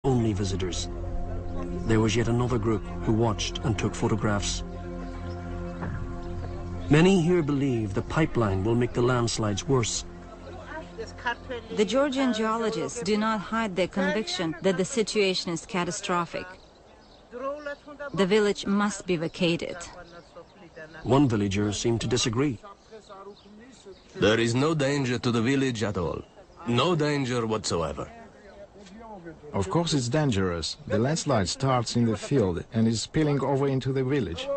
only visitors. There was yet another group who watched and took photographs. Many here believe the pipeline will make the landslides worse. The Georgian geologists do not hide their conviction that the situation is catastrophic. The village must be vacated. One villager seemed to disagree. There is no danger to the village at all. No danger whatsoever. Of course it's dangerous. The landslide starts in the field and is spilling over into the village.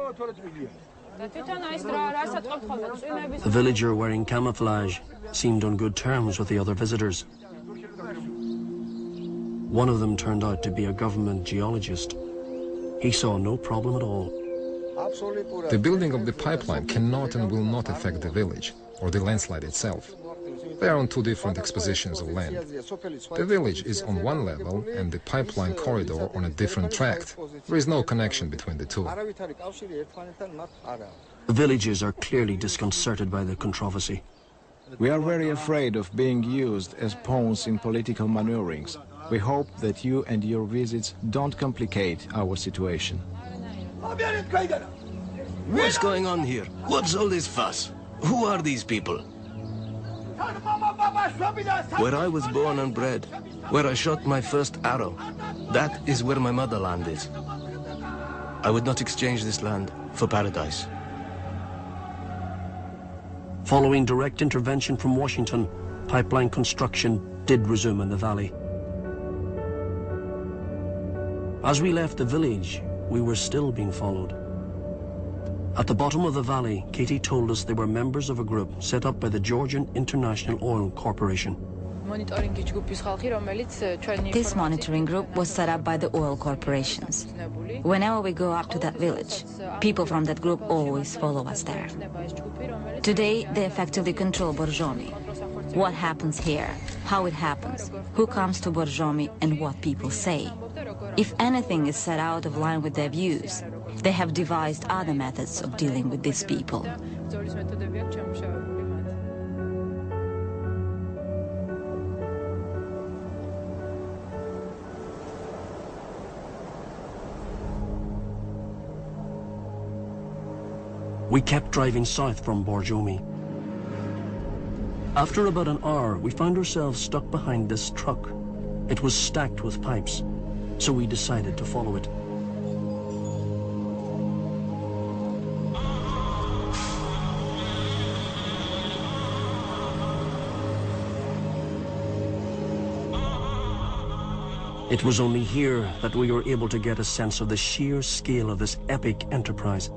The villager wearing camouflage seemed on good terms with the other visitors. One of them turned out to be a government geologist. He saw no problem at all. The building of the pipeline cannot and will not affect the village or the landslide itself. They are on two different expositions of land. The village is on one level and the pipeline corridor on a different tract. There is no connection between the two. The villagers are clearly disconcerted by the controversy. We are very afraid of being used as pawns in political maneuverings. We hope that you and your visits don't complicate our situation. What's going on here? What's all this fuss? Who are these people? Where I was born and bred, where I shot my first arrow, that is where my motherland is. I would not exchange this land for paradise. Following direct intervention from Washington, pipeline construction did resume in the valley. As we left the village, we were still being followed. At the bottom of the valley, Katie told us they were members of a group set up by the Georgian International Oil Corporation. This monitoring group was set up by the oil corporations. Whenever we go up to that village, people from that group always follow us there. Today, they effectively control Borjomi. What happens here, how it happens, who comes to Borjomi, and what people say. If anything is set out of line with their views, they have devised other methods of dealing with these people. We kept driving south from Borjomi. After about an hour, we found ourselves stuck behind this truck. It was stacked with pipes, so we decided to follow it. It was only here that we were able to get a sense of the sheer scale of this epic enterprise.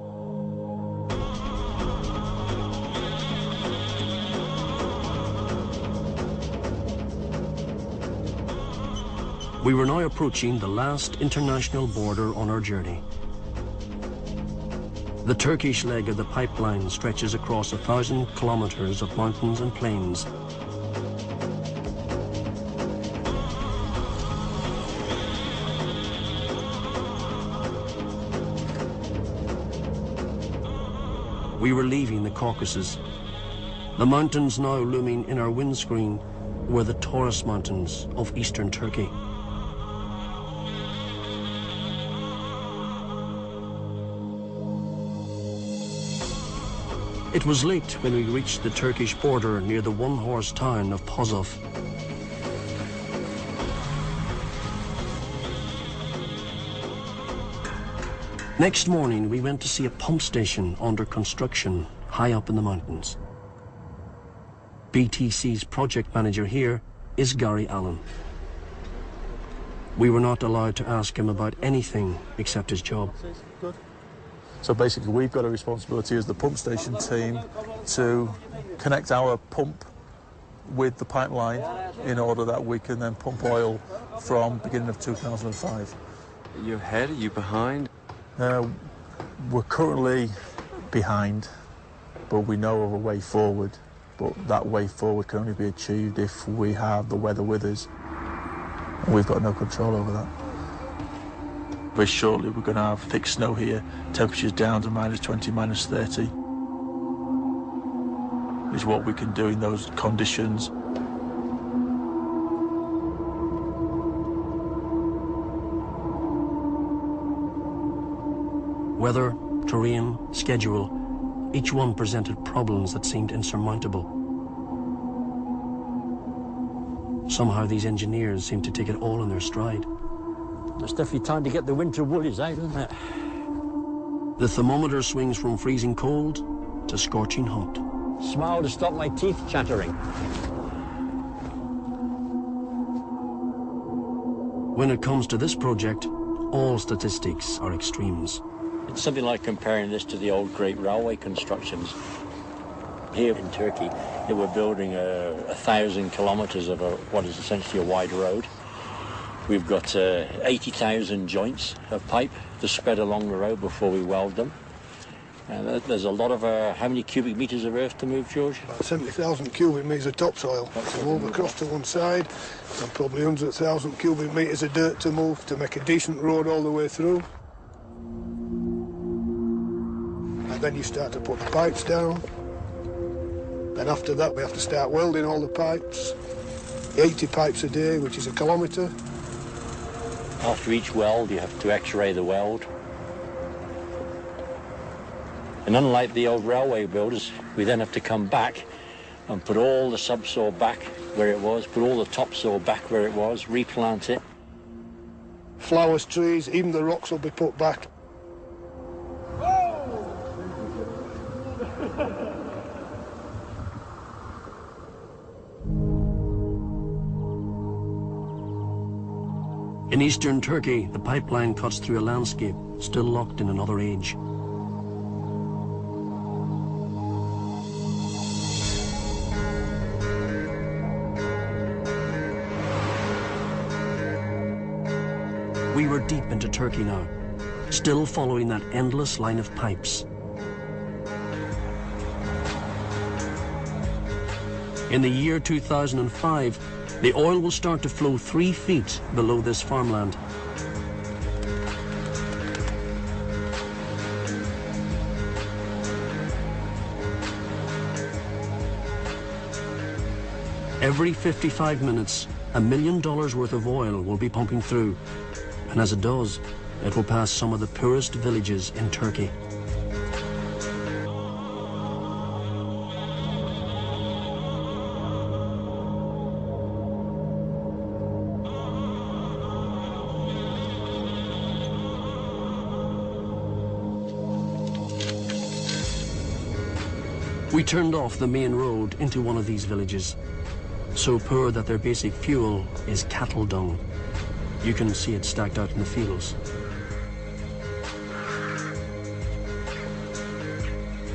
We were now approaching the last international border on our journey. The Turkish leg of the pipeline stretches across 1,000 kilometers of mountains and plains. We were leaving the Caucasus. The mountains now looming in our windscreen were the Taurus Mountains of eastern Turkey. It was late when we reached the Turkish border near the one-horse town of Pozov. Next morning, we went to see a pump station under construction high up in the mountains. BTC's project manager here is Gary Allen. We were not allowed to ask him about anything except his job. So basically we've got a responsibility as the pump station team to connect our pump with the pipeline in order that we can then pump oil from beginning of 2005. Are you ahead? Are you behind? We're currently behind, but we know of a way forward. But that way forward can only be achieved if we have the weather with us. And we've got no control over that. Very shortly we're going to have thick snow here, temperatures down to -20, -30. Is what we can do in those conditions. Weather, terrain, schedule, each one presented problems that seemed insurmountable. Somehow these engineers seemed to take it all in their stride. It's definitely time to get the winter woolies out, isn't it? The thermometer swings from freezing cold to scorching hot. Smile to stop my teeth chattering. When it comes to this project, all statistics are extremes. It's something like comparing this to the old great railway constructions. Here in Turkey, they were building 1,000 kilometers of what is essentially a wide road. We've got 80,000 joints of pipe to spread along the road before we weld them. And there's a lot of, how many cubic meters of earth to move, George? About 70,000 cubic metres of topsoil to move across to one side, and probably 100,000 cubic metres of dirt to move to make a decent road all the way through. And then you start to put the pipes down. Then after that we have to start welding all the pipes. 80 pipes a day, which is a kilometre. After each weld, you have to x-ray the weld. And unlike the old railway builders, we then have to come back and put all the subsoil back where it was, put all the topsoil back where it was, replant it. Flowers, trees, even the rocks will be put back. In eastern Turkey, the pipeline cuts through a landscape still locked in another age. We were deep into Turkey now, still following that endless line of pipes. In the year 2005, the oil will start to flow 3 feet below this farmland. Every 55 minutes, $1 million worth of oil will be pumping through. And as it does, it will pass some of the poorest villages in Turkey. We turned off the main road into one of these villages, so poor that their basic fuel is cattle dung. You can see it stacked out in the fields.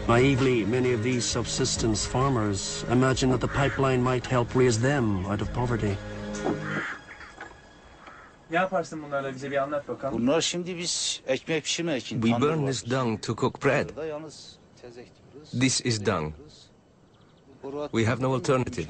Naively, many of these subsistence farmers imagine that the pipeline might help raise them out of poverty. We burn this dung to cook bread. This is dung. We have no alternative.